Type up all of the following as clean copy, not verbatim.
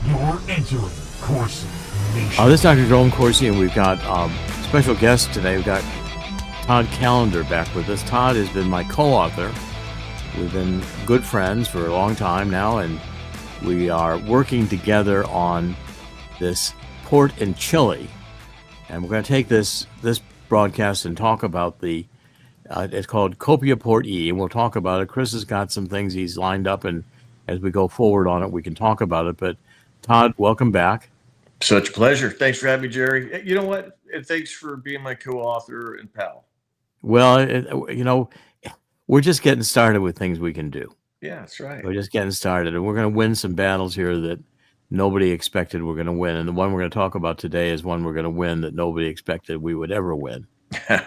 You're entering Corsi Nation. This is Dr. Jerome Corsi, and we've got special guest today. We've got Todd Callender back with us. Todd has been my co-author. We've been good friends for a long time now, and we are working together on this port in Chile. And we're going to take this broadcast and talk about it's called CopiaPort E, and we'll talk about it. Chris has got some things he's lined up, and as we go forward on it, we can talk about it. But Todd, welcome back. Such a pleasure. Thanks for having me, Jerry. You know what? And thanks for being my co-author and pal. Well, we're just getting started with things we can do. Yeah, that's right. We're just getting started, and we're going to win some battles here that nobody expected we're going to win. And the one we're going to talk about today is one we're going to win that nobody expected we would ever win.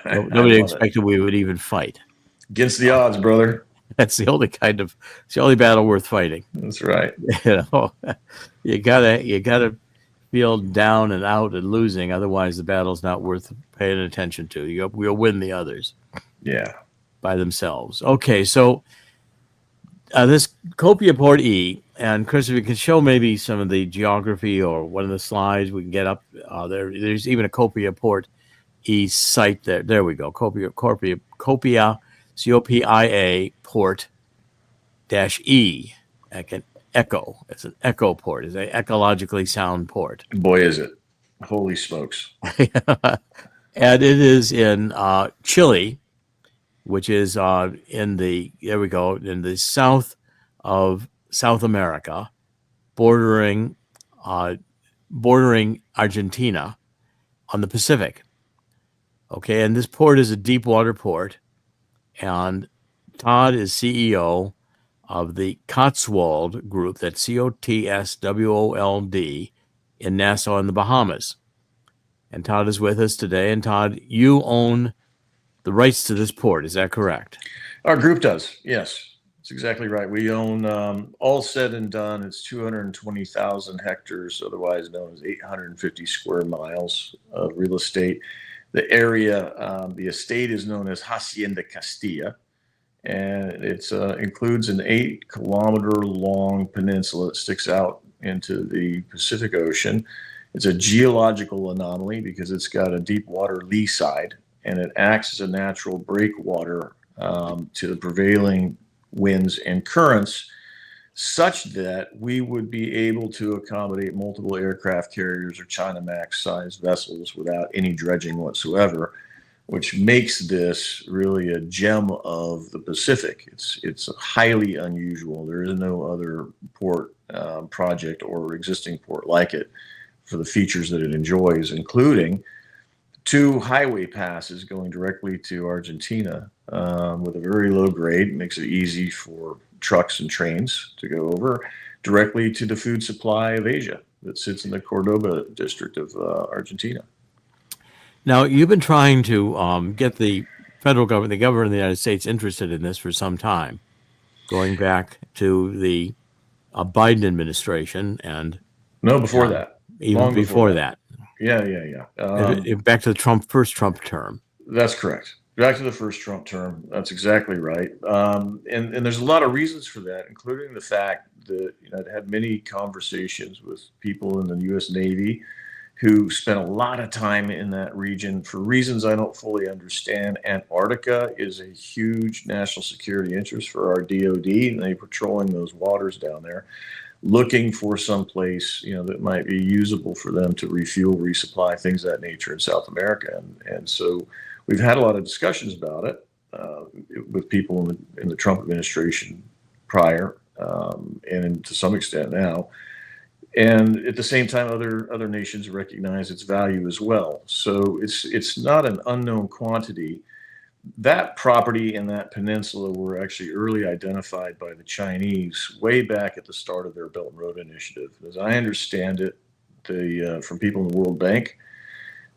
Nobody expected we would even fight. Against the odds, brother. It's the only battle worth fighting. That's right. You gotta feel down and out and losing. Otherwise, the battle's not worth paying attention to. We'll win the others. Yeah. By themselves. Okay, so this CopiaPort E, and Chris, if you can show maybe some of the geography or one of the slides we can get up there. There's even a CopiaPort E site there. There we go. Copia COPIA port -E, like an echo. It's an echo port. It's an ecologically sound port. Boy, is it. Holy smokes. And it is in Chile, which is in the south of South America, bordering Argentina on the Pacific. Okay, and this port is a deep water port. And Todd is CEO of the Cotswold Group, that's COTSWOLD, in Nassau in the Bahamas. And Todd is with us today. And Todd, you own the rights to this port. Is that correct? Our group does. Yes, that's exactly right. We own, all said and done, it's 220,000 hectares, otherwise known as 850 square miles of real estate. The area, the estate is known as Hacienda Castilla, and it includes an 8-kilometer-long peninsula that sticks out into the Pacific Ocean. It's a geological anomaly because it's got a deep water lee side, and it acts as a natural breakwater to the prevailing winds and currents, such that we would be able to accommodate multiple aircraft carriers or China Max-sized vessels without any dredging whatsoever, which makes this really a gem of the Pacific. It's highly unusual. There is no other port project or existing port like it for the features that it enjoys, including 2 highway passes going directly to Argentina with a very low grade. Makes it easy for trucks and trains to go over directly to the food supply of Asia that sits in the Cordoba district of Argentina. Now, you've been trying to get the federal government, the government of the United States, interested in this for some time, going back to the Biden administration and before that, even long before that. Yeah. Back to the first Trump term. That's correct. Back to the first Trump term. That's exactly right. And there's a lot of reasons for that, including the fact that I'd had many conversations with people in the U.S. Navy who spent a lot of time in that region for reasons I don't fully understand. Antarctica is a huge national security interest for our DOD, and they're patrolling those waters down there, looking for some place, that might be usable for them to refuel, resupply, things of that nature in South America. And so we've had a lot of discussions about it with people in the Trump administration prior, and to some extent now. And at the same time, other nations recognize its value as well. So it's not an unknown quantity. That property and that peninsula were actually early identified by the Chinese way back at the start of their Belt and Road Initiative. As I understand it, from people in the World Bank,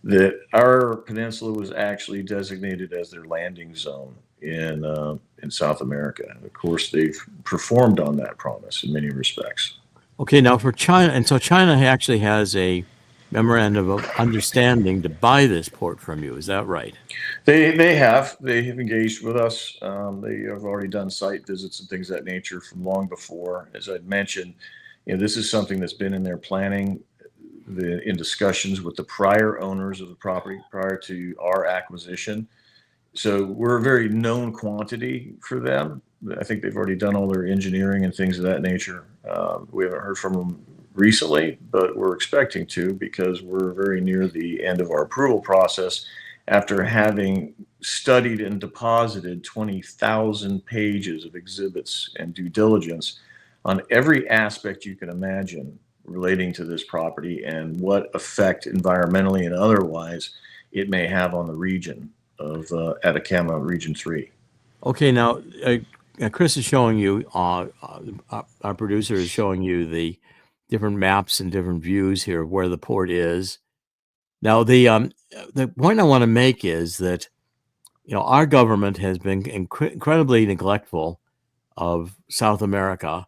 that our peninsula was actually designated as their landing zone in South America. And of course, they've performed on that promise in many respects. Okay, now for China, and so China actually has a memorandum of understanding to buy this port from you. Is that right? They have engaged with us. They have already done site visits and things of that nature from long before. As I'd mentioned, This is something that's been in their planning, in discussions with the prior owners of the property prior to our acquisition. So we're a very known quantity for them. I think they've already done all their engineering and things of that nature. We haven't heard from them recently, but we're expecting to, because we're very near the end of our approval process after having studied and deposited 20,000 pages of exhibits and due diligence on every aspect you can imagine relating to this property and what effect environmentally and otherwise it may have on the region of Atacama Region 3. Okay, now Chris is showing you, our producer is showing you the different maps and different views here of where the port is. Now, the point I want to make is that, our government has been incredibly neglectful of South America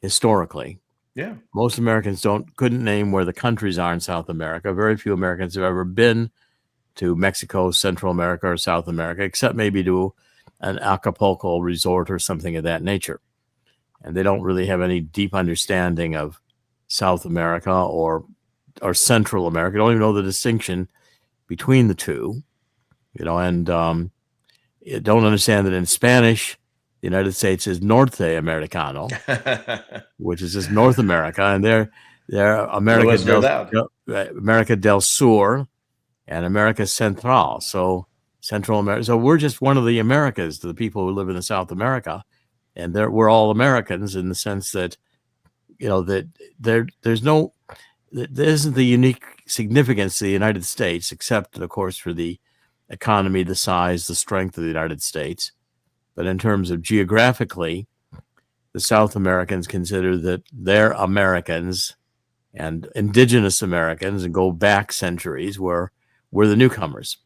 historically. Yeah. Most Americans couldn't name where the countries are in South America. Very few Americans have ever been to Mexico, Central America, or South America, except maybe to an Acapulco resort or something of that nature. And they don't really have any deep understanding of South America or Central America. They don't even know the distinction between the two, and don't understand that in Spanish, the United States is Norte Americano, which is just North America, and they're America del Sur and America Central. So Central America. So we're just one of the Americas to the people who live in South America, and we're all Americans in the sense that, that there isn't the unique significance to the United States, except, of course, for the economy, the size, the strength of the United States. But in terms of geographically, the South Americans consider that they're Americans and indigenous Americans and go back centuries, where we're the newcomers.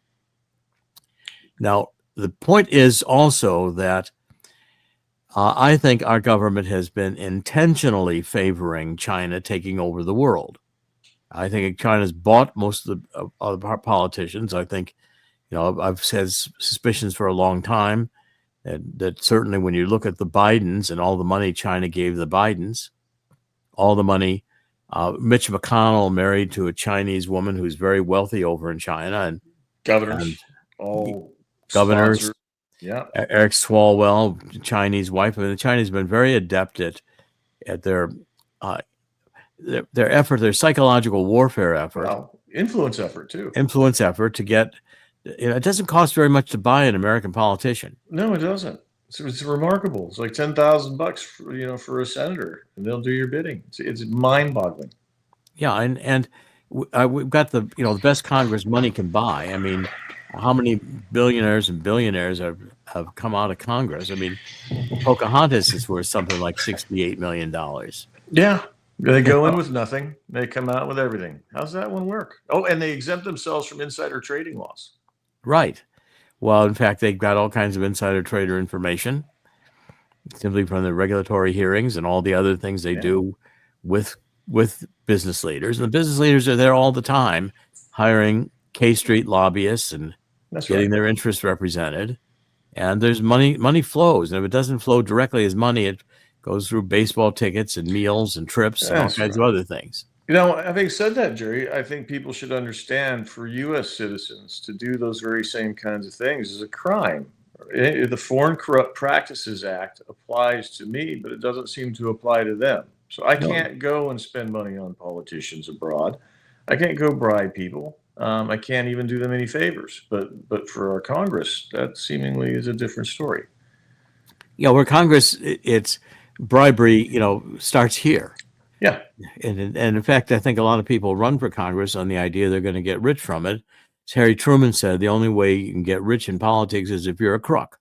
Now, the point is also that I think our government has been intentionally favoring China taking over the world. I think China's bought most of the politicians. I think, I've had suspicions for a long time that certainly when you look at the Bidens and all the money China gave the Bidens, all the money, Mitch McConnell married to a Chinese woman who's very wealthy over in China, and governors, all governors. sponsored. Yeah, Eric Swalwell, Chinese wife. I mean, the Chinese have been very adept at their effort, their psychological warfare effort. Well, influence effort too. Influence effort to get. It doesn't cost very much to buy an American politician. No, it doesn't. It's remarkable. It's like $10,000, for a senator, and they'll do your bidding. It's mind-boggling. Yeah, and we've got the the best Congress money can buy. I mean, how many billionaires and billionaires have come out of Congress? I mean, Pocahontas is worth something like $68 million. Yeah. They go in with nothing. They come out with everything. How's that one work? Oh, and they exempt themselves from insider trading laws. Right. Well, in fact, they've got all kinds of insider trader information simply from the regulatory hearings and all the other things they do with business leaders. And the business leaders are there all the time hiring K Street lobbyists and getting their interests represented. And there's money flows. And if it doesn't flow directly as money, it goes through baseball tickets and meals and trips and all kinds of other things. Having said that, Jerry, I think people should understand, for U.S. citizens to do those very same kinds of things is a crime. The Foreign Corrupt Practices Act applies to me, but it doesn't seem to apply to them. So I can't go and spend money on politicians abroad. I can't go bribe people. I can't even do them any favors. But for our Congress, that seemingly is a different story. Yeah, where Congress, it's bribery, starts here. Yeah. And in fact, I think a lot of people run for Congress on the idea they're going to get rich from it. As Harry Truman said, the only way you can get rich in politics is if you're a crook.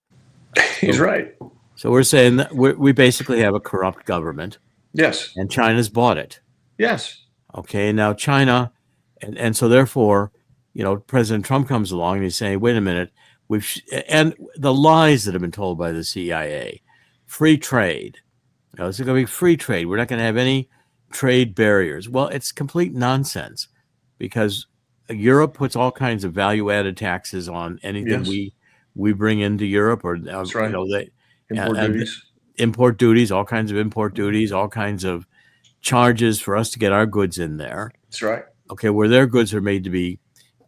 He's right. So we're saying that we basically have a corrupt government. Yes. And China's bought it. Yes. Okay, now China, and so therefore, President Trump comes along and he's saying, wait a minute, and the lies that have been told by the CIA, free trade. It's going to be free trade. We're not going to have any trade barriers. Well, it's complete nonsense, because Europe puts all kinds of value-added taxes on anything we bring into Europe, or That's right. import duties. Import duties, all kinds of import duties, all kinds of charges for us to get our goods in there. That's right. Okay, where their goods are made to be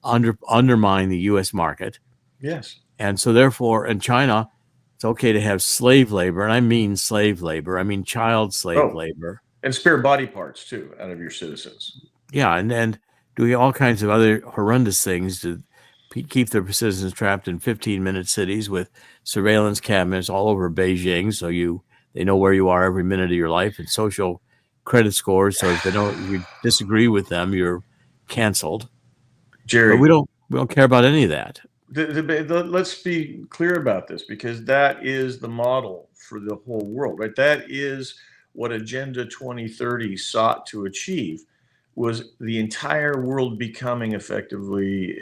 undermine the U.S. market. Yes. And so therefore, in China, it's okay to have slave labor. And I mean slave labor. I mean child slave labor. And spare body parts, too, out of your citizens. Yeah, and doing all kinds of other horrendous things to keep their citizens trapped in 15-minute cities with surveillance cameras all over Beijing, so they know where you are every minute of your life, and social credit scores, so if you disagree with them, you're canceled. Jerry, but we don't care about any of that. Let's be clear about this, because that is the model for the whole world, right? That is what Agenda 2030 sought to achieve, was the entire world becoming effectively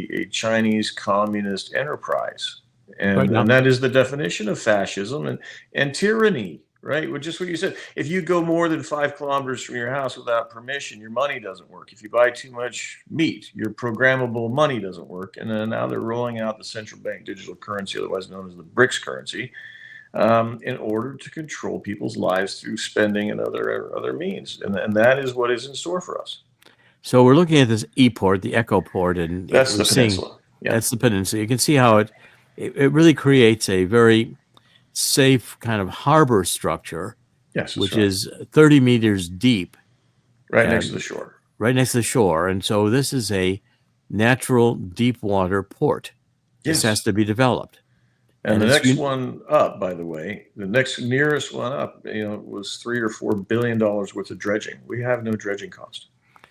a Chinese communist enterprise. And that is the definition of fascism and tyranny, right? Just what you said. If you go more than 5 kilometers from your house without permission, your money doesn't work. If you buy too much meat, your programmable money doesn't work. And then now they're rolling out the central bank digital currency, otherwise known as the BRICS currency, in order to control people's lives through spending and other means. And that is what is in store for us. So we're looking at this E-port, the Echo port, and that's the peninsula. Yeah. That's the peninsula. You can see how it really creates a very safe kind of harbor structure, yes, which is 30 meters deep. Right next to the shore. Right next to the shore. And so this is a natural deep water port. Yes. This has to be developed. And the next one up, by the way, the next nearest one up, was $3 or $4 billion worth of dredging. We have no dredging cost.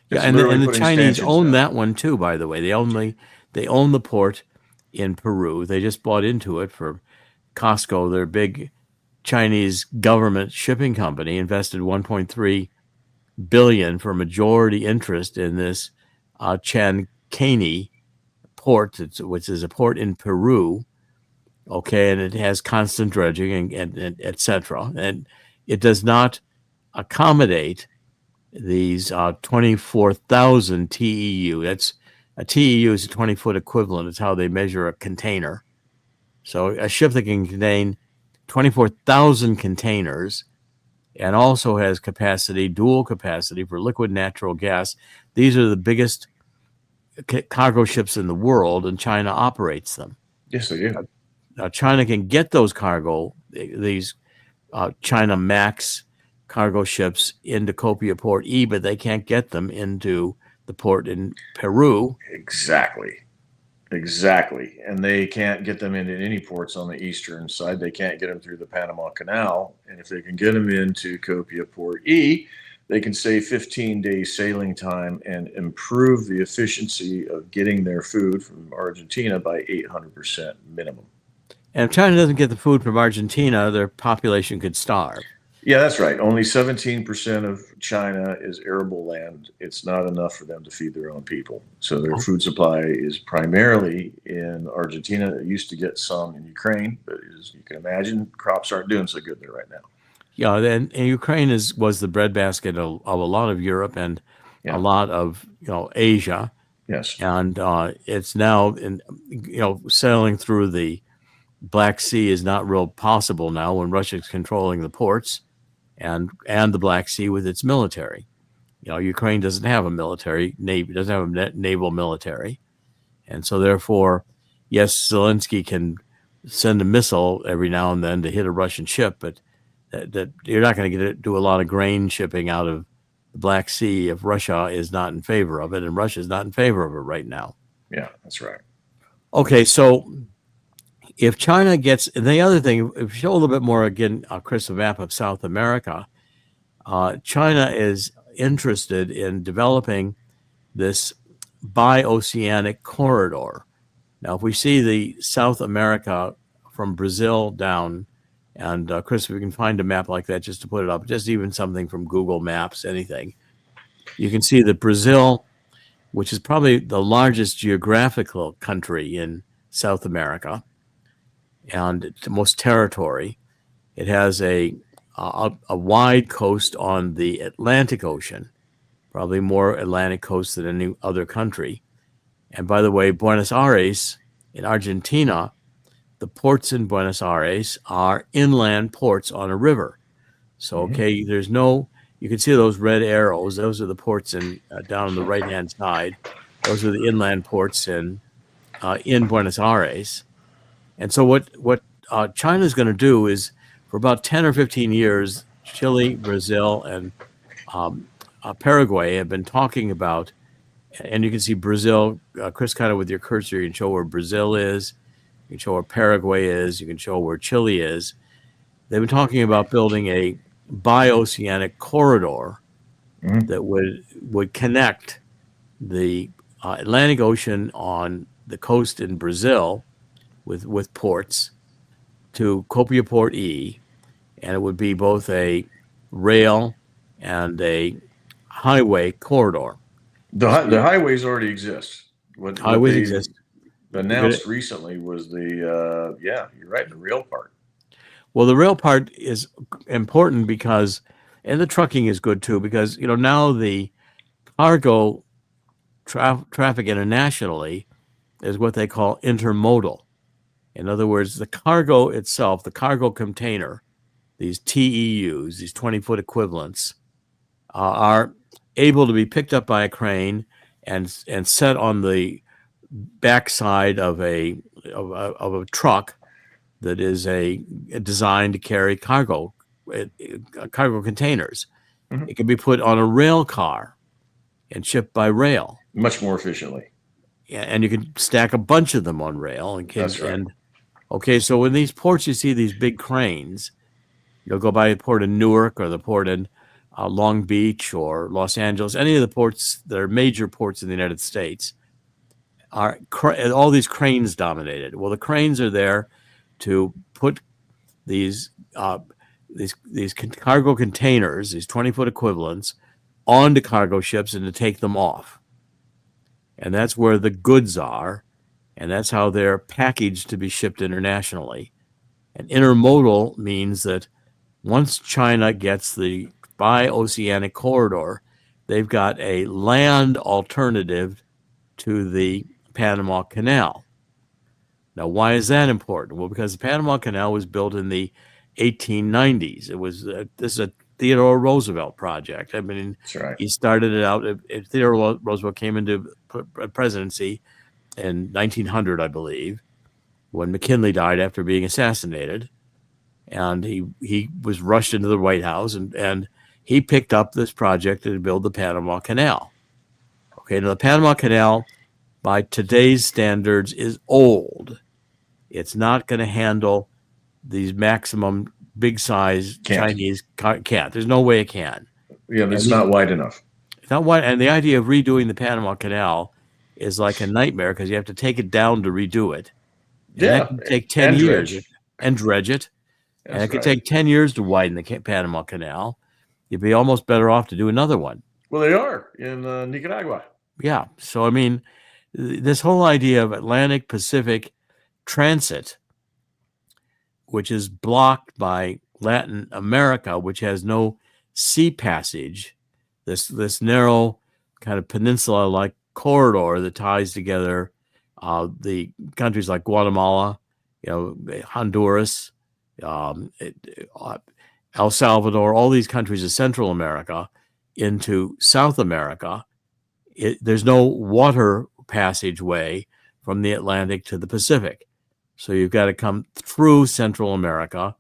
Yeah, and the Chinese own that one too, by the way. They own the port in Peru. They just bought into it for Costco, their big Chinese government shipping company, invested $1.3 billion for majority interest in this Chancani port, which is a port in Peru. Okay, and it has constant dredging and et cetera. And it does not accommodate these 24,000 TEU. That's a TEU is a 20-foot equivalent. It's how they measure a container. So a ship that can contain 24,000 containers and also has dual capacity for liquid natural gas. These are the biggest cargo ships in the world, and China operates them. Yes, they do. Now, China can get these China Max cargo ships into Copia Port E, but they can't get them into the port in Peru. Exactly. And they can't get them into any ports on the eastern side. They can't get them through the Panama Canal. And if they can get them into Copia Port E, they can save 15 days sailing time and improve the efficiency of getting their food from Argentina by 800% minimum. And if China doesn't get the food from Argentina, their population could starve. Yeah, that's right. Only 17% of China is arable land. It's not enough for them to feed their own people. So their food supply is primarily in Argentina. They used to get some in Ukraine, but as you can imagine, crops aren't doing so good there right now. Yeah, and Ukraine was the breadbasket of a lot of Europe and a lot of Asia. Yes, and it's now sailing through the Black Sea is not real possible now when Russia's controlling the ports and the Black Sea with its military. Ukraine doesn't have a navy, doesn't have a naval military. And so therefore, yes, Zelensky can send a missile every now and then to hit a Russian ship, but that you're not going to do a lot of grain shipping out of the Black Sea if Russia is not in favor of it, and Russia is not in favor of it right now. Yeah, that's right. Okay, so if China gets, and the other thing, if you show a little bit more again, Chris, a map of South America, China is interested in developing this bi-oceanic corridor. Now, if we see the South America from Brazil down, and Chris, if we can find a map like that just to put it up, just even something from Google Maps, anything, you can see that Brazil, which is probably the largest geographical country in South America, and the most territory. It has a wide coast on the Atlantic Ocean, probably more Atlantic coast than any other country. And by the way, Buenos Aires in Argentina, the ports in Buenos Aires are inland ports on a river. So, okay, there's no you can see those red arrows. Those are the ports in down on the right-hand side. Those are the inland ports in Buenos Aires. And so what China is going to do is, for about 10 or 15 years, Chile, Brazil, and Paraguay have been talking about, and you can see Brazil, Chris, kind of with your cursor, you can show where Brazil is, you can show where Paraguay is, you can show where Chile is. They've been talking about building a bioceanic corridor that would connect the Atlantic Ocean on the coast in Brazil with ports to CopiaPort E, and it would be both a rail and a highway corridor. The highways already exist. What Highways they exist. announced recently was the you're right, the rail part. Well, the rail part is important because, and the trucking is good too, because now the cargo traffic internationally is what they call intermodal. In other words, the cargo itself, the cargo container, these TEUs, these 20-foot equivalents, are able to be picked up by a crane and set on the backside of a truck that is designed to carry cargo containers. It can be put on a rail car and shipped by rail. Much more efficiently. Yeah, and you can stack a bunch of them on rail. That's right. Okay, so in these ports, you see these big cranes. You'll go by the port in Newark or the port in Long Beach or Los Angeles, any of the ports that are major ports in the United States, all these cranes dominated. Well, the cranes are there to put these cargo containers, these 20-foot equivalents, onto cargo ships and to take them off. And that's where the goods are, and that's how they're packaged to be shipped internationally. And intermodal means that once China gets the bioceanic corridor, they've got a land alternative to the Panama Canal. Now, why is that important? Well, because the Panama Canal was built in the 1890s. It was this is a Theodore Roosevelt project. I mean, That's right. He started it out. Theodore Roosevelt came into presidency in 1900, I believe, when McKinley died after being assassinated, and he was rushed into the White House, and he picked up this project to build the Panama Canal. Okay, now the Panama Canal, by today's standards, is old. It's not going to handle these maximum big size Chinese can't. There's no way it can. Yeah, it's not wide enough. It's not wide, and the idea of redoing the Panama Canal is like a nightmare because you have to take it down to redo it. And that can take 10 years and dredge it. And it could take 10 years to widen the Panama Canal. You'd be almost better off to do another one. Well, they are in Nicaragua. Yeah. So, I mean, this whole idea of Atlantic Pacific transit, which is blocked by Latin America, which has no sea passage, this narrow kind of peninsula-like corridor that ties together the countries like Guatemala, Honduras, El Salvador, all these countries of Central America into South America. There's no water passageway from the Atlantic to the Pacific. So you've got to come through Central America,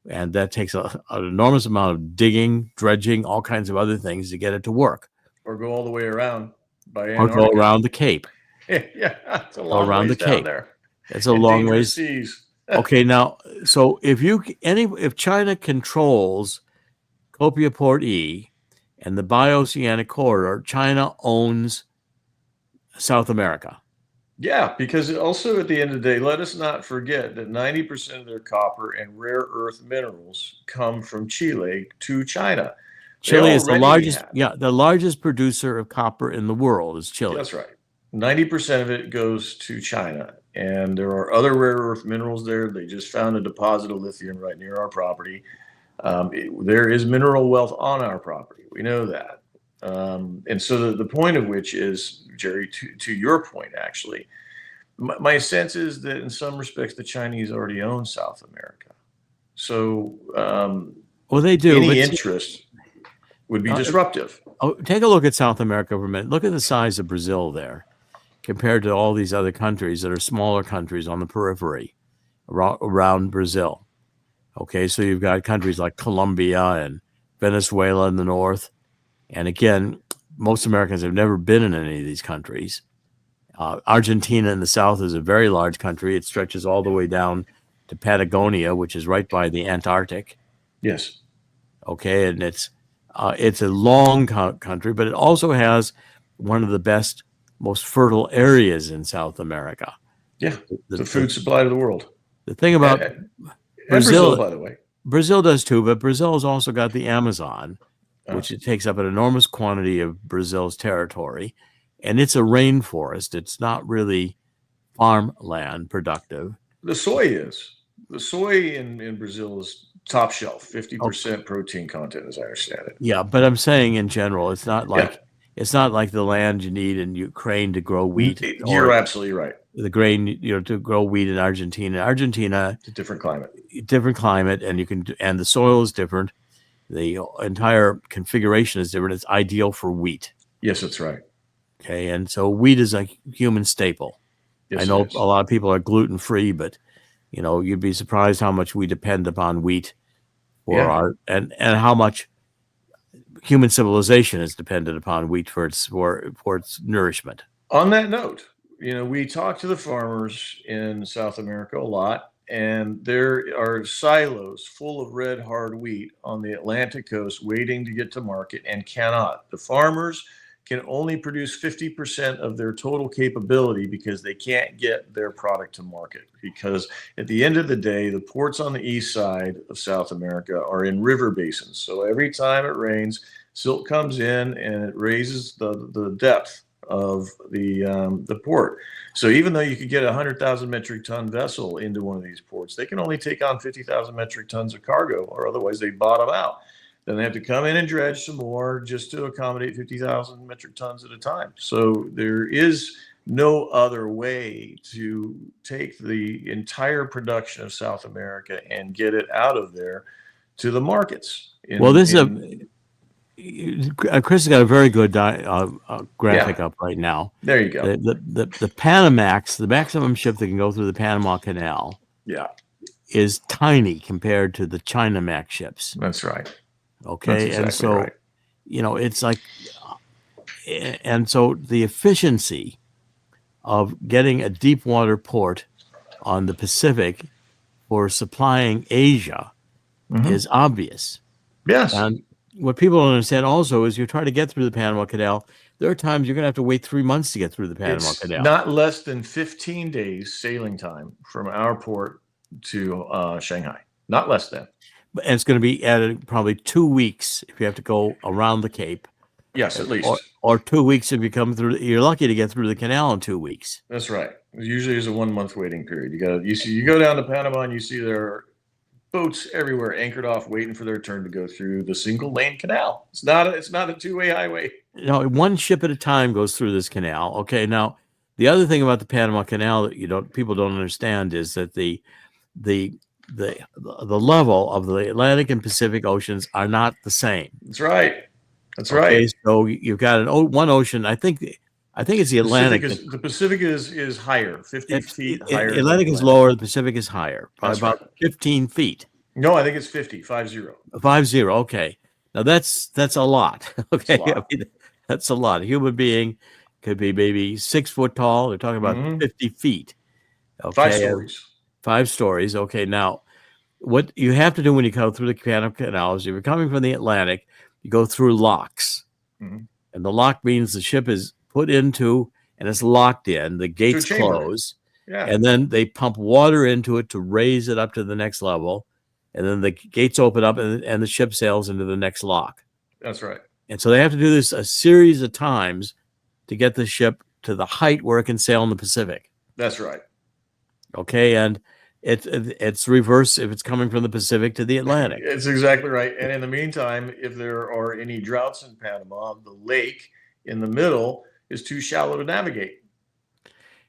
and that takes an enormous amount of digging, dredging, all kinds of other things to get it to work. Or go all the way around by Antarctica. Or go around the Cape. Yeah, it's a long ways down there. It's a long ways. Okay, now, so if China controls CopiaPort E and the bioceanic corridor, China owns South America. Yeah, because also at the end of the day, let us not forget that 90% of their copper and rare earth minerals come from Chile to China. Chile is the largest producer of copper in the world is Chile. That's right. 90% of it goes to China. And there are other rare earth minerals there. They just found a deposit of lithium right near our property. There is mineral wealth on our property. We know that. And so the point of which is, Jerry, to your point, actually, my sense is that in some respects, the Chinese already own South America. So, well, they do. Any interest? would be disruptive. Take a look at South America for a minute. Look at the size of Brazil there compared to all these other countries that are smaller countries on the periphery around Brazil. Okay, so you've got countries like Colombia and Venezuela in the north. And again, most Americans have never been in any of these countries. Argentina in the south is a very large country. It stretches all the way down to Patagonia, which is right by the Antarctic. Yes. Okay, and it's a long country, but it also has one of the best, most fertile areas in South America. Yeah, the food supply to the world. The thing about Brazil, by the way. Brazil does too, but Brazil has also got the Amazon, which it takes up an enormous quantity of Brazil's territory, and it's a rainforest. It's not really farmland productive. The soy is. The soy in Brazil is top shelf, 50% protein content, as I understand it. Yeah, but I'm saying in general, it's not like the land you need in Ukraine to grow wheat. You're absolutely right. The grain, to grow wheat in Argentina. Argentina, it's a different climate. And the soil is different. The entire configuration is different. It's ideal for wheat. Yes, that's right. Okay, and so wheat is a human staple. Yes, I know a lot of people are gluten free, but you'd be surprised how much we depend upon wheat for our and how much human civilization is dependent upon wheat for its nourishment. On that note, we talk to the farmers in South America a lot, and there are silos full of red hard wheat on the Atlantic coast waiting to get to market and cannot. The farmers can only produce 50% of their total capability because they can't get their product to market. Because at the end of the day, the ports on the east side of South America are in river basins. So every time it rains, silt comes in and it raises the depth of the port. So even though you could get a 100,000 metric ton vessel into one of these ports, they can only take on 50,000 metric tons of cargo, or otherwise they bottom out. Then they have to come in and dredge some more just to accommodate 50,000 metric tons at a time. So there is no other way to take the entire production of South America and get it out of there to the markets. Chris has got a very good graphic up right now. There you go. The Panamax, the maximum ship that can go through the Panama Canal, is tiny compared to the China-Max ships. That's right. Okay, exactly and so right. It's like, and so the efficiency of getting a deep water port on the Pacific for supplying Asia is obvious. Yes. And what people don't understand also is you try to get through the Panama Canal, there are times you're going to have to wait 3 months to get through the Panama Canal. Not less than 15 days sailing time from our port to Shanghai. Not less than. And it's going to be added probably 2 weeks if you have to go around the Cape. Yes, at least. Or 2 weeks if you come through. You're lucky to get through the canal in 2 weeks. That's right. Usually there's a 1 month waiting period. You go down to Panama and you see there are boats everywhere anchored off, waiting for their turn to go through the single lane canal. It's not a two-way highway. One ship at a time goes through this canal. Okay, now the other thing about the Panama Canal that people don't understand is that the level of the Atlantic and Pacific Oceans are not the same. That's right. That's right. So you've got one ocean. I think it's the Atlantic. The Pacific is higher, 50 feet higher. The Atlantic is lower. The Pacific is higher by about 15 feet. No, I think it's 50, 50. 50. Okay. Now that's a lot. Okay. That's a lot. That's a lot. A human being could be maybe 6 foot tall. They're talking about 50 feet. Okay. 5 stories. 5 stories. Okay. Now, what you have to do when you go through the Panama Canal is if you're coming from the Atlantic, you go through locks. And the lock means the ship is put into and it's locked in. The gates close. Yeah. And then they pump water into it to raise it up to the next level. And then the gates open up and the ship sails into the next lock. That's right. And so they have to do this a series of times to get the ship to the height where it can sail in the Pacific. That's right. Okay. And it's reverse if it's coming from the Pacific to the Atlantic. It's exactly right. And in the meantime, if there are any droughts in Panama, the lake in the middle is too shallow to navigate.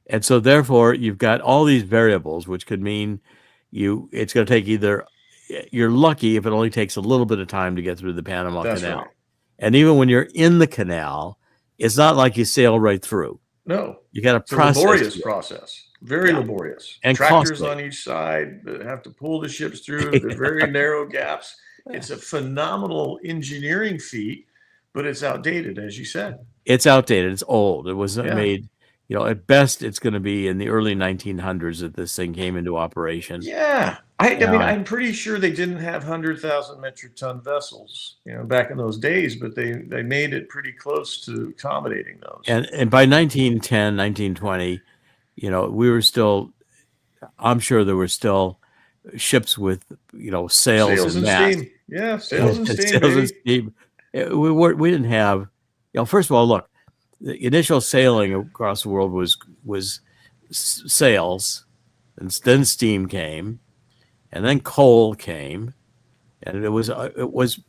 And so therefore you've got all these variables, which could mean it's going to take you're lucky if it only takes a little bit of time to get through the Panama Canal. Right. And even when you're in the canal, it's not like you sail right through. No, You got to it's a process. laborious process, very laborious. And tractors costly. on each side that have to pull the ships through the very narrow gaps. It's a phenomenal engineering feat, but it's outdated, as you said. It's outdated. It's old. It was made, at best, it's going to be in the early 1900s that this thing came into operation. Yeah. I mean, I'm pretty sure they didn't have 100,000 metric ton vessels, back in those days, but they made it pretty close to accommodating those. And by 1910, 1920, we were still, I'm sure there were still ships with, sails and masts. Steam. Yeah, sails and steam. Sails and steam. We didn't have, first of all, look, the initial sailing across the world was sails, and then steam came, and then coal came, and it was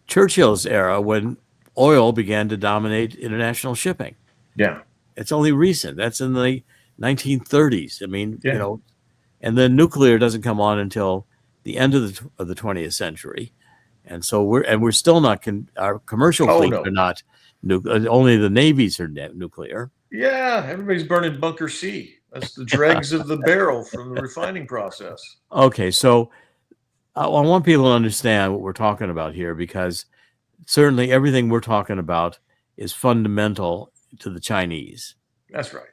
Churchill's era when oil began to dominate international shipping. Yeah, it's only recent. That's in the 1930s. I mean, and then nuclear doesn't come on until the end of the 20th century, and so we're still not our commercial fleets are not nuclear. Only the navies are nuclear. Yeah, everybody's burning bunker C. That's the dregs of the barrel from the refining process. Okay, so I want people to understand what we're talking about here, because certainly everything we're talking about is fundamental to the Chinese. That's right.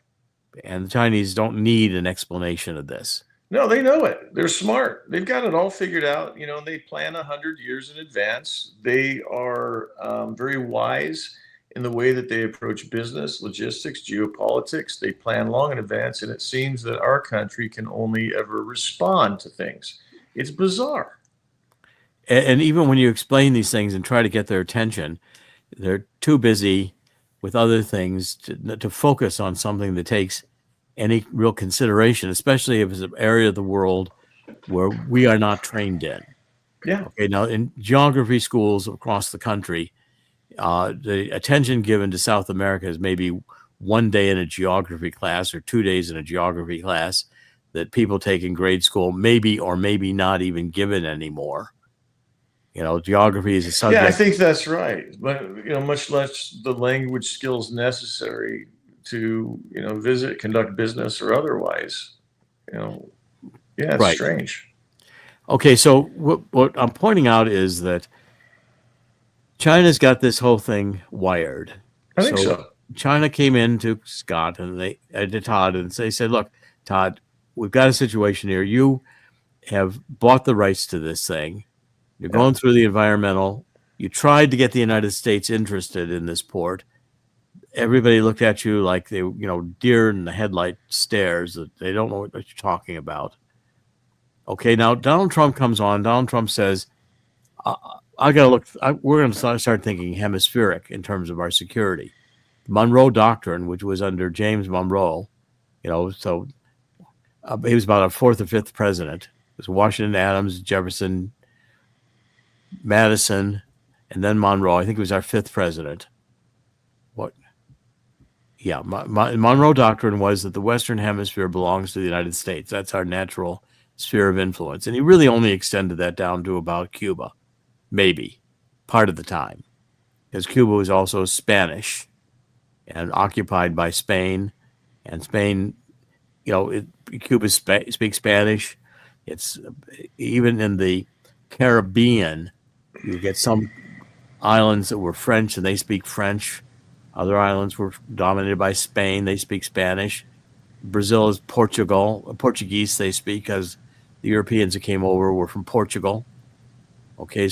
And the Chinese don't need an explanation of this. No, they know it. They're smart. They've got it all figured out. They plan 100 years in advance. They are very wise in the way that they approach business, logistics, geopolitics. They plan long in advance, and it seems that our country can only ever respond to things. It's bizarre. And even when you explain these things and try to get their attention, they're too busy with other things to focus on something that takes any real consideration, especially if it's an area of the world where we are not trained in. Yeah. Okay. Now, in geography schools across the country, the attention given to South America is maybe 1 day in a geography class or 2 days in a geography class that people take in grade school, maybe or maybe not even given anymore. Geography is a subject. Yeah, I think that's right. But, much less the language skills necessary to, visit, conduct business, or otherwise. It's right. Strange. Okay, so what I'm pointing out is that China's got this whole thing wired. I think so. China came into Scott and to Todd, and they said, "Look, Todd, we've got a situation here. You have bought the rights to this thing. You're going through the environmental. You tried to get the United States interested in this port. Everybody looked at you like they, deer in the headlight stares, that they don't know what you're talking about." Okay, now Donald Trump comes on. Donald Trump says, I got to look. We're going to start thinking hemispheric in terms of our security. Monroe Doctrine, which was under James Monroe, so he was about our fourth or fifth president. It was Washington, Adams, Jefferson, Madison, and then Monroe. I think he was our fifth president. What? Yeah, Monroe Doctrine was that the Western Hemisphere belongs to the United States. That's our natural sphere of influence. And he really only extended that down to about Cuba. Maybe part of the time, because Cuba was also Spanish and occupied by Spain, and Spain, Cuba speaks Spanish. It's even in the Caribbean, you get some islands that were French and they speak French. Other islands were dominated by Spain. They speak Spanish. Brazil is Portuguese they speak, because the Europeans that came over were from Portugal. Okay,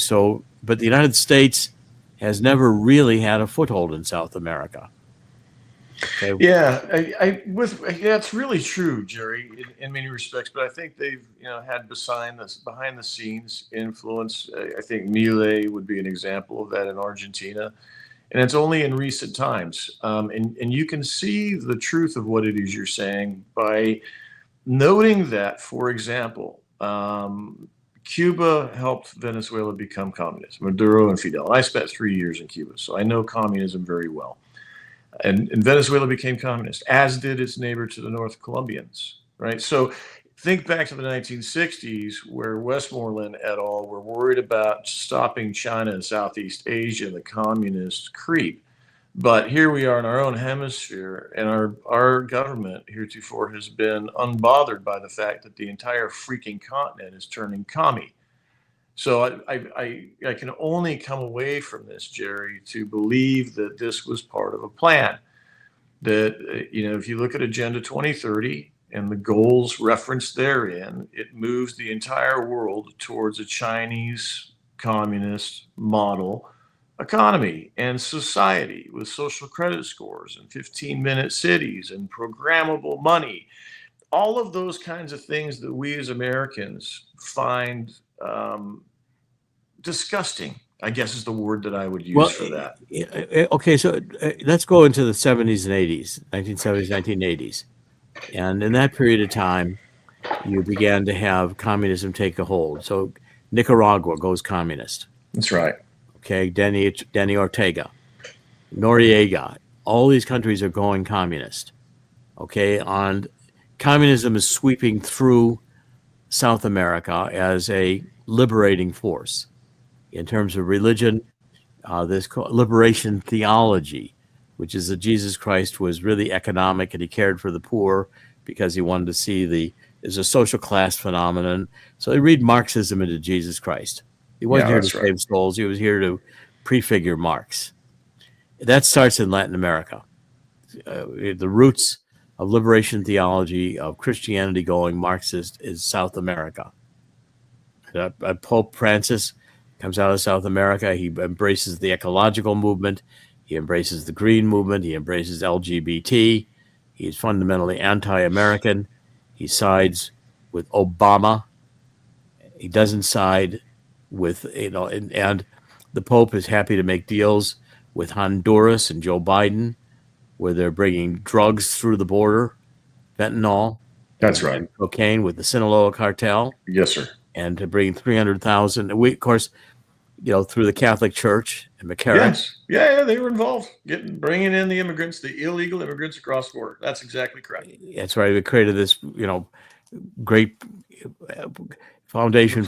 but the United States has never really had a foothold in South America. Okay. Yeah, it's really true, Jerry, in many respects. But I think they've, had behind the scenes influence. I think Milei would be an example of that in Argentina, and it's only in recent times. And you can see the truth of what it is you're saying by noting that, for example, Cuba helped Venezuela become communist, Maduro and Fidel. I spent 3 years in Cuba, so I know communism very well. And Venezuela became communist, as did its neighbor to the north, Colombians, right? So think back to the 1960s, where Westmoreland et al. Were worried about stopping China and Southeast Asia and the communist creep. But here we are in our own hemisphere, and our government heretofore has been unbothered by the fact that the entire freaking continent is turning commie. So I can only come away from this, Jerry, to believe that this was part of a plan. That, if you look at Agenda 2030 and the goals referenced therein, it moves the entire world towards a Chinese communist model economy and society with social credit scores and 15-minute cities and programmable money. All of those kinds of things that we as Americans find disgusting, I guess is the word that I would use for that. Okay, so let's go into the 70s and 80s, 1970s, 1980s. And in that period of time, you began to have communism take a hold. So Nicaragua goes communist. That's right. Okay, Denny Ortega, Noriega, all these countries are going communist. Okay, and communism is sweeping through South America as a liberating force in terms of religion. This liberation theology, which is that Jesus Christ was really economic and he cared for the poor because he wanted to see there's a social class phenomenon. So they read Marxism into Jesus Christ. He wasn't here to save souls. He was here to prefigure Marx. That starts in Latin America. The roots of liberation theology, of Christianity going Marxist, is South America. Pope Francis comes out of South America. He embraces the ecological movement. He embraces the green movement. He embraces LGBT. He is fundamentally anti-American. He sides with Obama. He doesn't side with, and the Pope is happy to make deals with Honduras and Joe Biden, where they're bringing drugs through the border, fentanyl. That's right. And cocaine with the Sinaloa cartel. Yes, sir. And to bring 300,000. We, of course, through the Catholic Church and McCarran. Yes. Yeah, they were involved bringing in the immigrants, the illegal immigrants across the border. That's exactly correct. That's right. We created this, great foundation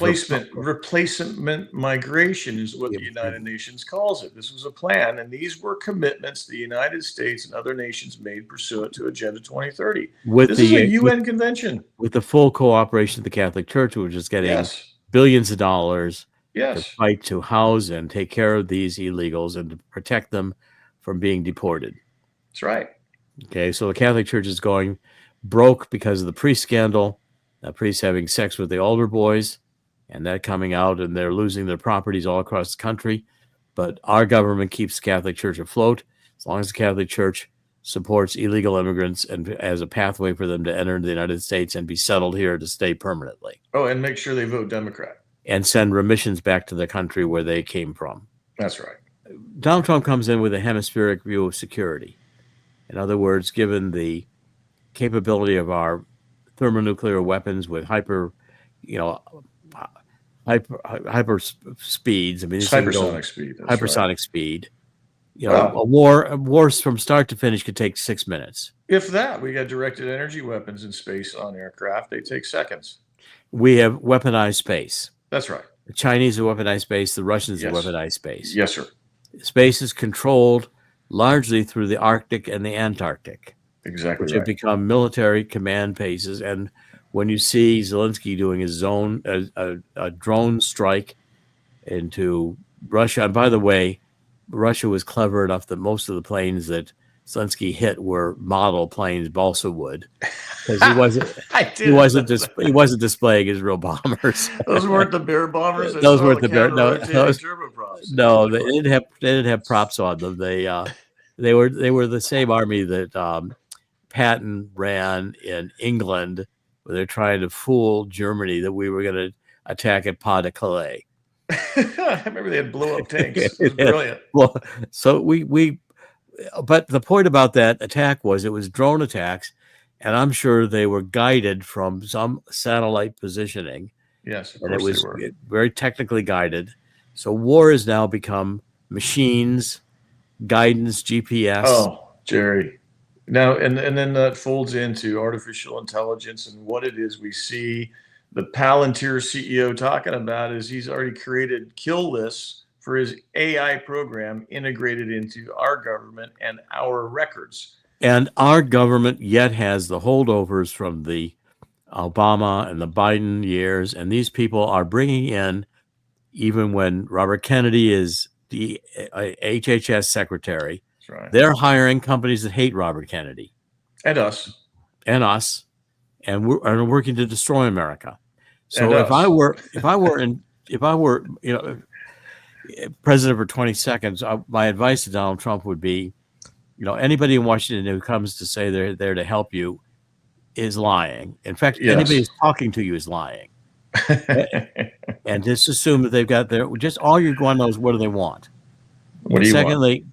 replacement migration is what the United Nations calls it. This was a plan, and these were commitments the United States and other nations made pursuant to Agenda 2030. This is a UN convention. With the full cooperation of the Catholic Church, which is getting billions of dollars to fight to house and take care of these illegals and to protect them from being deported. That's right. Okay, so the Catholic Church is going broke because of the priest scandal. Priests having sex with the altar boys, and that coming out, and they're losing their properties all across the country. But our government keeps the Catholic Church afloat as long as the Catholic Church supports illegal immigrants and as a pathway for them to enter the United States and be settled here to stay permanently. Oh, and make sure they vote Democrat. And send remissions back to the country where they came from. That's right. Donald Trump comes in with a hemispheric view of security. In other words, given the capability of our thermonuclear weapons with hyper speeds. I mean, hypersonic speed. Hypersonic speed. A war from start to finish could take 6 minutes. If that, we got directed energy weapons in space on aircraft. They take seconds. We have weaponized space. That's right. The Chinese have weaponized space. The Russians have weaponized space. Yes, sir. Space is controlled largely through the Arctic and the Antarctic. Exactly. Which have become military command bases. And when you see Zelensky doing his a drone strike into Russia, and by the way, Russia was clever enough that most of the planes that Zelensky hit were model planes, balsa wood, because he wasn't displaying his real bombers. Those weren't the Bear bombers. Those weren't the Bear. No, they didn't have props on them. They were the same army that Patton ran in England, where they're trying to fool Germany that we were going to attack at Pas de Calais. I remember they had blow up tanks. It was brilliant. Well, so but the point about that attack was it was drone attacks, and I'm sure they were guided from some satellite positioning. Yes, and it was very technically guided. So war has now become machines, guidance, GPS. Oh, Jerry. Now, and then that folds into artificial intelligence and what it is we see the Palantir CEO talking about is he's already created kill lists for his AI program integrated into our government and our records. And our government yet has the holdovers from the Obama and the Biden years, and these people are bringing in, even when Robert Kennedy is the HHS secretary, That's right. they're hiring companies that hate Robert Kennedy And us. and us, and we're working to destroy America. So And if I us. were president for 20 seconds, my advice to Donald Trump would be, anybody in Washington who comes to say they're there to help you is lying. In fact, anybody who's talking to you is lying. And just assume that they've got just all you're going to know is what do they want. What do you Secondly,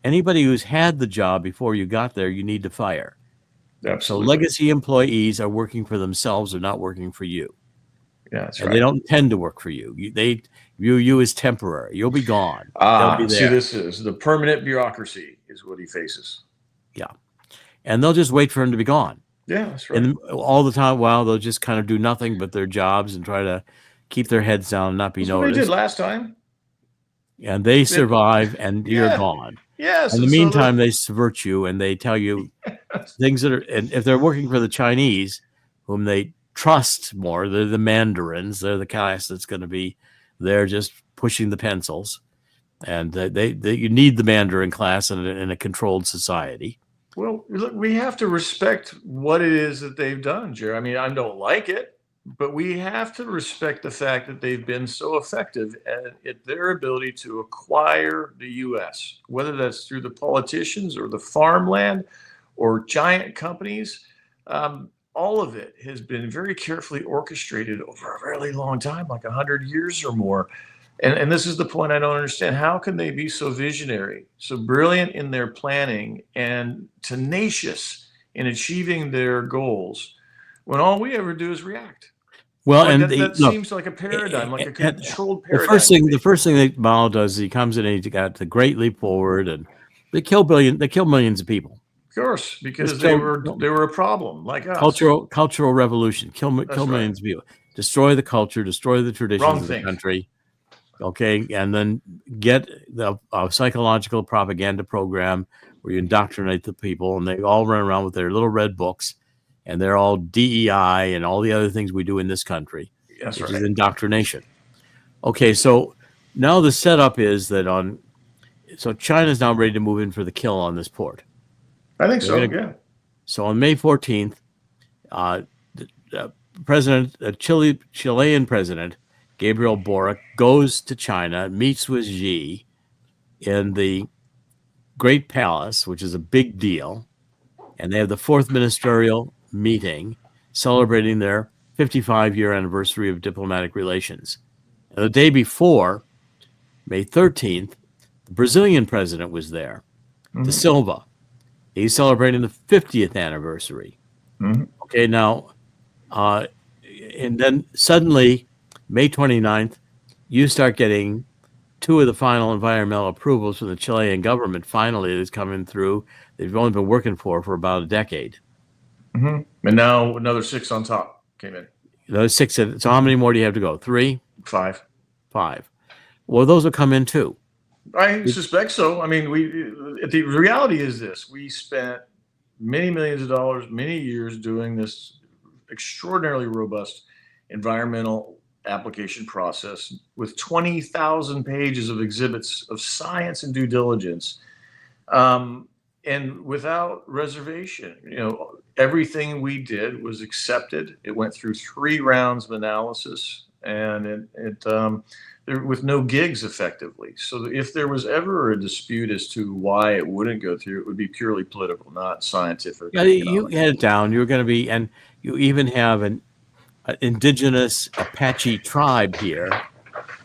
anybody who's had the job before you got there, you need to fire. Absolutely. So legacy employees are working for themselves, they're not working for you. Yeah, that's and right. They don't intend to work for you. They view you as temporary. You'll be gone. Ah, They'll be there. see, this is the permanent bureaucracy is what he faces. Yeah. And they'll just wait for him to be gone. Yeah, that's right. And all the time, they'll just kind of do nothing but their jobs and try to keep their heads down and not be That's noticed. what they did last time. And they survive, and you're gone. Yes. In the meantime, they subvert you and they tell you things that are, and if they're working for the Chinese, whom they trust more, they're the Mandarins, they're the class that's going to be there just pushing the pencils. And you need the Mandarin class in a controlled society. Well, look, we have to respect what it is that they've done, Jerry. I mean, I don't like it, but we have to respect the fact that they've been so effective at their ability to acquire the U.S., whether that's through the politicians or the farmland or giant companies. All of it has been very carefully orchestrated over a really long time, like 100 years or more. And this is the point I don't understand. How can they be so visionary, so brilliant in their planning, and tenacious in achieving their goals when all we ever do is react? Well, like and that seems like a paradigm, like a controlled paradigm. The first thing that Mao does is he comes in and he's got the Great Leap Forward, and they kill millions of people. Of course, because they were a problem, like us. Cultural revolution, kill millions of people, destroy the culture, destroy the traditions of the country. Okay, and then get the psychological propaganda program where you indoctrinate the people, and they all run around with their little red books, and they're all DEI and all the other things we do in this country, which is indoctrination. Okay, so now the setup is that so China's now ready to move in for the kill on this port. I think so, yeah. So on May 14th, Chilean president Gabriel Boric goes to China, meets with Xi in the Great Palace, which is a big deal, and they have the fourth ministerial meeting celebrating their 55-year anniversary of diplomatic relations. And the day before, May 13th, the Brazilian president was there, Da Silva. He's celebrating the 50th anniversary. Okay, now, and then suddenly, May 29th, you start getting two of the final environmental approvals from the Chilean government. Finally, that's coming through. They've only been working for about a decade. And now another 6 on top came in. Those 6. So how many more do you have to go? 3? 5. Well, those will come in too. I suspect so. I mean, the reality is this: we spent many millions of dollars, many years doing this extraordinarily robust environmental application process with 20,000 pages of exhibits of science and due diligence, and without reservation. Everything we did was accepted. It went through 3 rounds of analysis, and with no gigs effectively. So if there was ever a dispute as to why it wouldn't go through, it would be purely political, not scientific. Yeah, you had it down. You're going to be, and you even have an indigenous Apache tribe here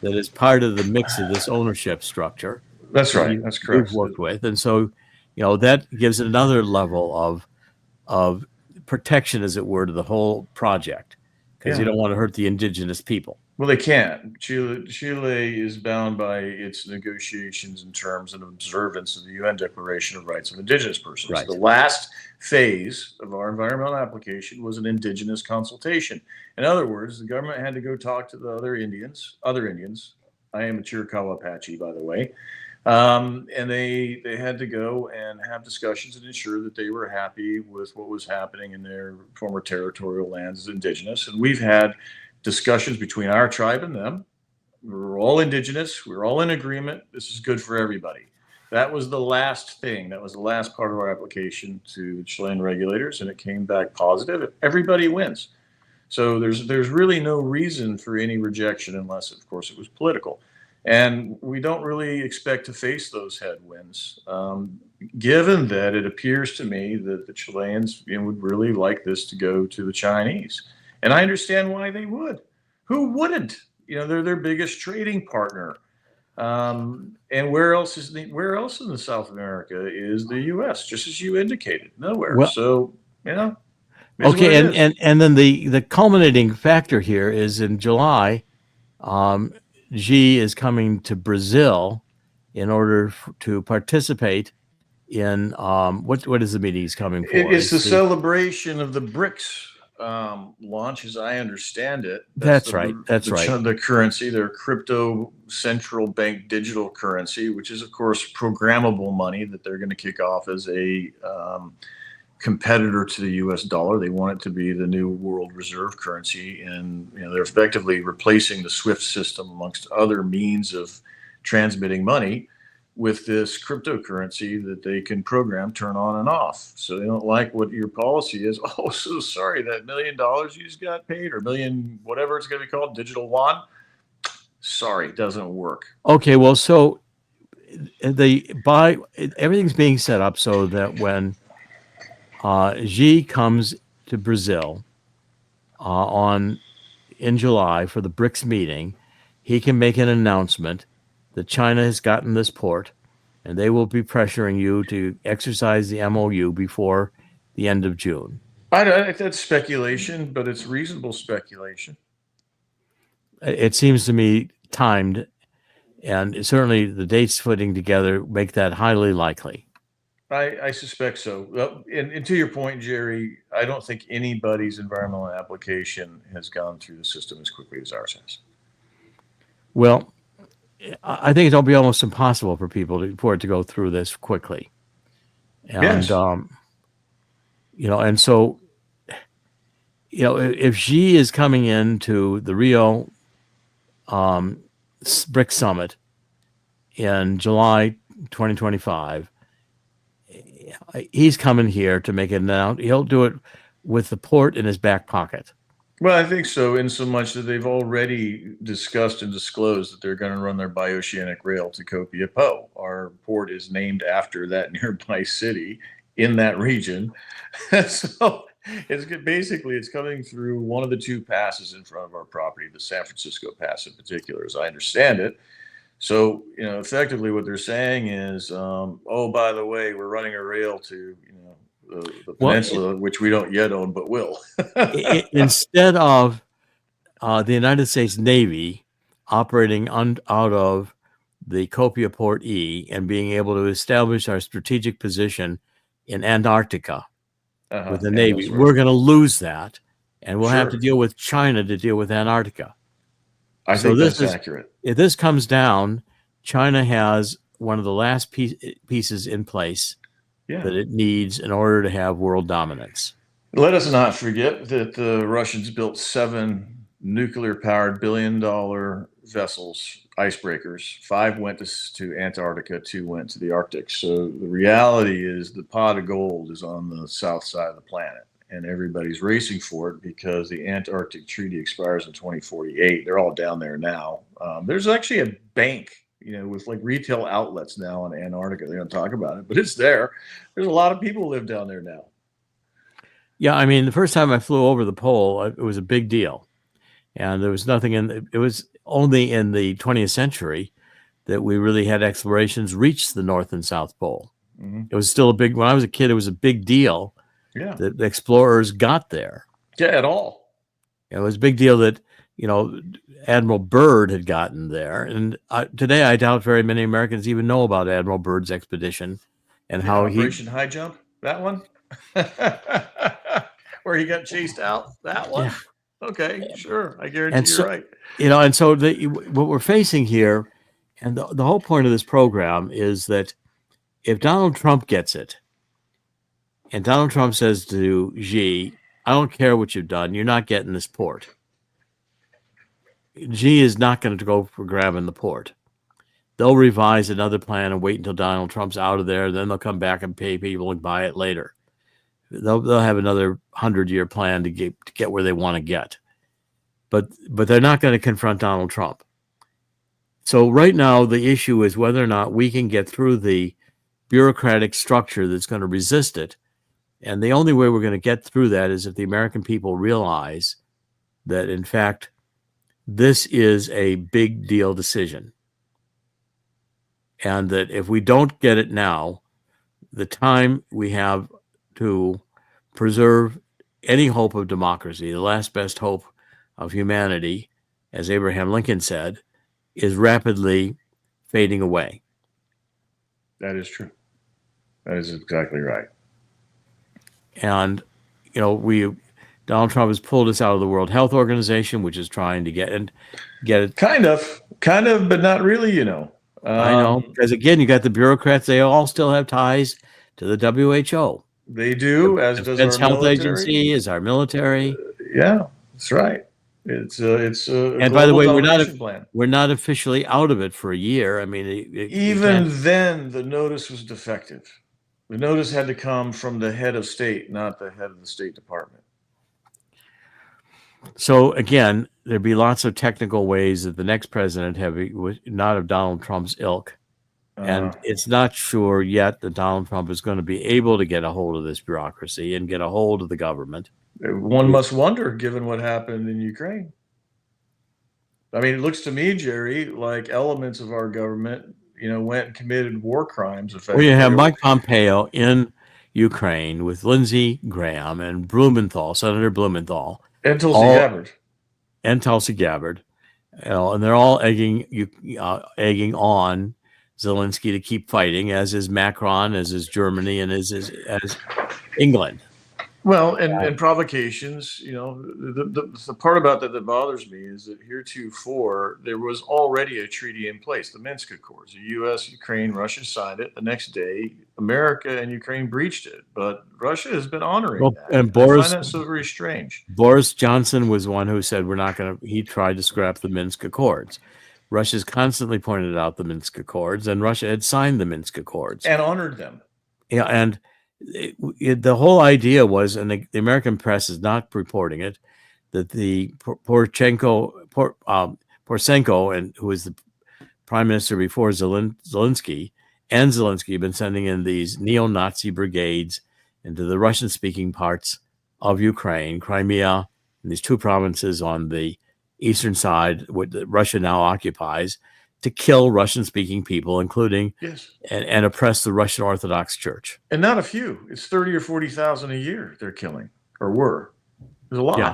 that is part of the mix of this ownership structure. That's right. That's correct. We've worked with, and so that gives another level of protection, as it were, to the whole project. because you don't want to hurt the indigenous people. Well, they can't. Chile is bound by its negotiations in terms and observance of the UN Declaration of Rights of Indigenous Persons. Right. The last phase of our environmental application was an indigenous consultation. In other words, the government had to go talk to the other Indians. I am a Chiricahua Apache, by the way. And they had to go and have discussions and ensure that they were happy with what was happening in their former territorial lands as indigenous. And we've had discussions between our tribe and them. We're all indigenous. We're all in agreement. This is good for everybody. That was the last thing. That was the last part of our application to the Chilean regulators, and it came back positive. Everybody wins. So there's really no reason for any rejection unless, of course, it was political. And we don't really expect to face those headwinds, given that it appears to me that the Chileans would really like this to go to the Chinese. And I understand why they would. Who wouldn't? They're their biggest trading partner. And where else in the South America is the U.S., just as you indicated? Nowhere. Well, so, okay, and then the culminating factor here is in July, Xi is coming to Brazil in order to participate in what is the meeting he's coming for? It's the celebration of the BRICS launch, as I understand it. That's right. The currency, their crypto central bank digital currency, which is, of course, programmable money that they're going to kick off as a competitor to the U.S. dollar. They want it to be the new world reserve currency, and they're effectively replacing the SWIFT system amongst other means of transmitting money with this cryptocurrency that they can program, turn on and off. So they don't like what your policy is. Oh, so sorry, that $1 million you just got paid, or million, whatever it's going to be called, digital yuan. Sorry, doesn't work. Okay, well, so everything's being set up so that when Xi comes to Brazil in July for the BRICS meeting, he can make an announcement that China has gotten this port, and they will be pressuring you to exercise the MOU before the end of June. That's speculation, but it's reasonable speculation. It seems to me timed, and certainly the dates fitting together make that highly likely. I suspect so. Well, and to your point, Jerry, I don't think anybody's environmental application has gone through the system as quickly as ours has. Well, I think it'll be almost impossible for for it to go through this quickly. And, yes. And so, if Xi is coming into the Rio BRICS Summit in July 2025, he's coming here to make it announcement. He'll do it with the port in his back pocket. Well, I think so, in so much that they've already discussed and disclosed that they're going to run their bioceanic rail to Copiaport. Our port is named after that nearby city in that region. So it's coming through one of the two passes in front of our property, the San Francisco Pass in particular, as I understand it. So, effectively what they're saying is, oh, by the way, we're running a rail to, the peninsula, which we don't yet own, but will. Instead of the United States Navy operating out of the CopiaPort E and being able to establish our strategic position in Antarctica with the Navy, we're going to lose that, and we'll have to deal with China to deal with Antarctica. I think that's accurate. If this comes down, China has one of the last pieces in place that it needs in order to have world dominance. Let us not forget that the Russians built 7 nuclear-powered billion-dollar vessels, icebreakers. 5 went to Antarctica, 2 went to the Arctic. So the reality is the pot of gold is on the south side of the planet, and everybody's racing for it because the Antarctic Treaty expires in 2048. They're all down there now. There's actually a bank, with like retail outlets now in Antarctica. They don't talk about it, but it's there. There's a lot of people who live down there now. Yeah, I mean, the first time I flew over the pole, it was a big deal. And there was nothing it was only in the 20th century that we really had explorations reach the North and South Pole. Mm-hmm. It was still when I was a kid, it was a big deal that the explorers got there. Yeah, at all. It was a big deal that, Admiral Byrd had gotten there. And today, I doubt very many Americans even know about Admiral Byrd's expedition and Yeah, how Operation High Jump, that one, where he got chased out. That yeah. one. Okay, sure. I guarantee And you're so, right. and so what we're facing here, and the whole point of this program is that if Donald Trump gets it, and Donald Trump says to Xi, I don't care what you've done, you're not getting this port. Xi is not going to go for grabbing the port. They'll revise another plan and wait until Donald Trump's out of there. Then they'll come back and pay people and buy it later. They'll have another 100-year plan to get where they want to get. But they're not going to confront Donald Trump. So right now, the issue is whether or not we can get through the bureaucratic structure that's going to resist it. And the only way we're going to get through that is if the American people realize that, in fact, this is a big deal decision. And that if we don't get it now, the time we have to preserve any hope of democracy, the last best hope of humanity, as Abraham Lincoln said, is rapidly fading away. That is true. That is exactly right. And, Donald Trump has pulled us out of the World Health Organization, which is trying to get it. Kind of, but not really, I know, because again, you got the bureaucrats. They all still have ties to the WHO. They do, as does Defense our Health military. Agency, is our military. Yeah, that's right. It's a And by the way, plan. We're not officially out of it for a year. I mean, even then, the notice was defective. The notice had to come from the head of state, not the head of the State Department. So again, there'd be lots of technical ways that the next president not of Donald Trump's ilk. And it's not sure yet that Donald Trump is going to be able to get a hold of this bureaucracy and get a hold of the government. One must wonder, given what happened in Ukraine. I mean, it looks to me, Jerry, like elements of our government, went and committed war crimes. Well, you have Mike Pompeo in Ukraine with Lindsey Graham and Blumenthal, Senator Blumenthal. And Tulsi Gabbard. And they're all egging on Zelensky to keep fighting, as is Macron, as is Germany, and as England. Well, and provocations, the part about that bothers me is that heretofore there was already a treaty in place, the Minsk Accords. The U.S., Ukraine, Russia signed it. The next day, America and Ukraine breached it, but Russia has been honoring that. And I find that so very strange. Boris Johnson was one who said he tried to scrap the Minsk Accords. Russia's constantly pointed out the Minsk Accords, and Russia had signed the Minsk Accords and honored them. Yeah, and the whole idea was, and the American press is not reporting it, that the Poroshenko, and who was the prime minister before Zelensky, and Zelensky have been sending in these neo-Nazi brigades into the Russian-speaking parts of Ukraine, Crimea, and these two provinces on the eastern side, that Russia now occupies, to kill Russian-speaking people, including and oppress the Russian Orthodox Church. And not a few. It's 30 or 40,000 a year they're killing, or were. There's a lot. Yeah.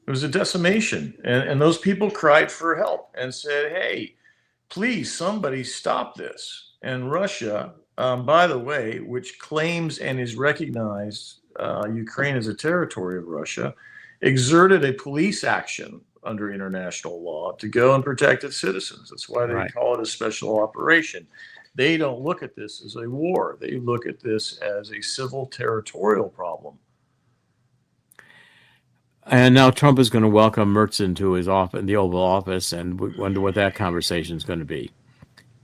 It was a decimation. And those people cried for help and said, hey, please, somebody stop this. And Russia, by the way, which claims and is recognized Ukraine as a territory of Russia, exerted a police action under international law to go and protect its citizens. That's why they call it a special operation. They don't look at this as a war. They look at this as a civil territorial problem. And now Trump is going to welcome Merz into his office, the Oval Office, and we wonder what that conversation is going to be.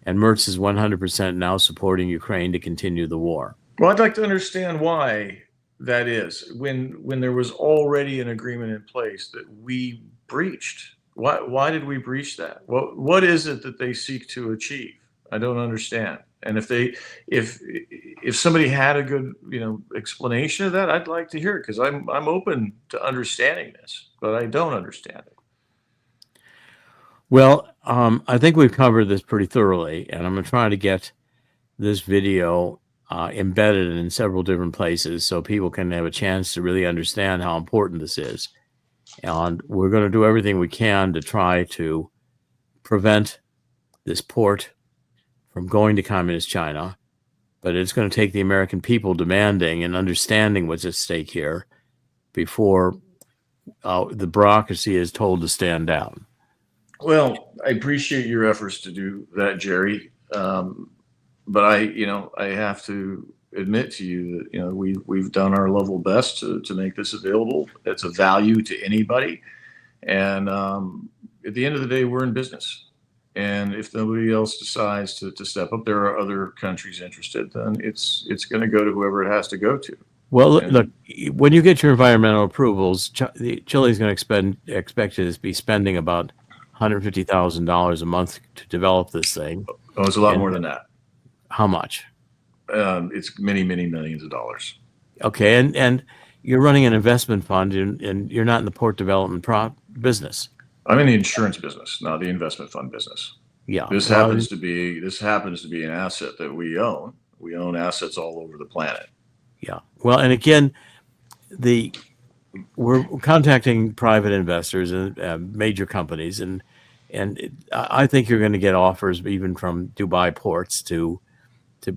And Merz is 100% now supporting Ukraine to continue the war. Well, I'd like to understand why that is, when there was already an agreement in place that we breached. Why did we breach that? What is it that they seek to achieve? I don't understand. And if somebody had a good explanation of that, I'd like to hear it, because I'm open to understanding this, but I don't understand it. Well, I think we've covered this pretty thoroughly, and I'm going to try to get this video embedded in several different places so people can have a chance to really understand how important this is. And we're going to do everything we can to try to prevent this port from going to communist China. But it's going to take the American people demanding and understanding what's at stake here before the bureaucracy is told to stand down. Well, I appreciate your efforts to do that, Jerry. But I have to admit to you that we've done our level best to make this available. It's a value to anybody, and at the end of the day, we're in business. And if nobody else decides to step up, there are other countries interested. Then it's going to go to whoever it has to go to. Well, look, when you get your environmental approvals, Chile is going to expect to be spending about $150,000 a month to develop this thing. Oh, it's a lot more than that. How much? It's many, many millions of dollars. Okay, and you're running an investment fund, and you're not in the port development business. I'm in the insurance business, not the investment fund business. Yeah, This happens to be an asset that we own. We own assets all over the planet. Yeah. Well, and again, we're contacting private investors and major companies, and I think you're going to get offers even from Dubai ports to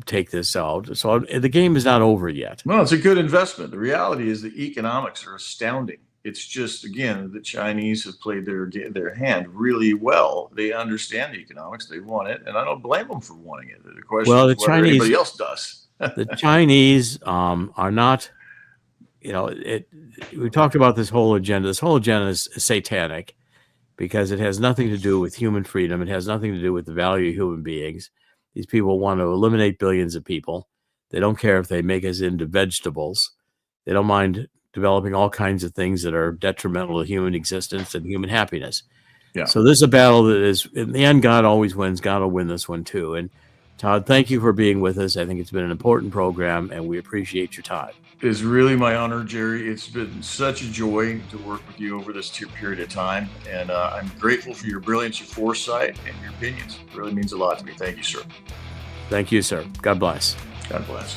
take this out. So the game is not over yet. Well, it's a good investment. The reality is the economics are astounding. It's just, again, the Chinese have played their hand really well. They understand the economics. They want it, and I don't blame them for wanting it. The question is whether anybody else does. The Chinese are not, we talked about this whole agenda. This whole agenda is satanic because it has nothing to do with human freedom. It has nothing to do with the value of human beings. These people want to eliminate billions of people. They don't care if they make us into vegetables. They don't mind developing all kinds of things that are detrimental to human existence and human happiness. Yeah. So this is a battle that is, in the end, God always wins. God will win this one too. And Todd, thank you for being with us. I think it's been an important program, and we appreciate your time. It's really my honor, Jerry. It's been such a joy to work with you over this period of time, and I'm grateful for your brilliance, your foresight, and your opinions. It really means a lot to me. Thank you, sir. Thank you, sir. God bless. God bless.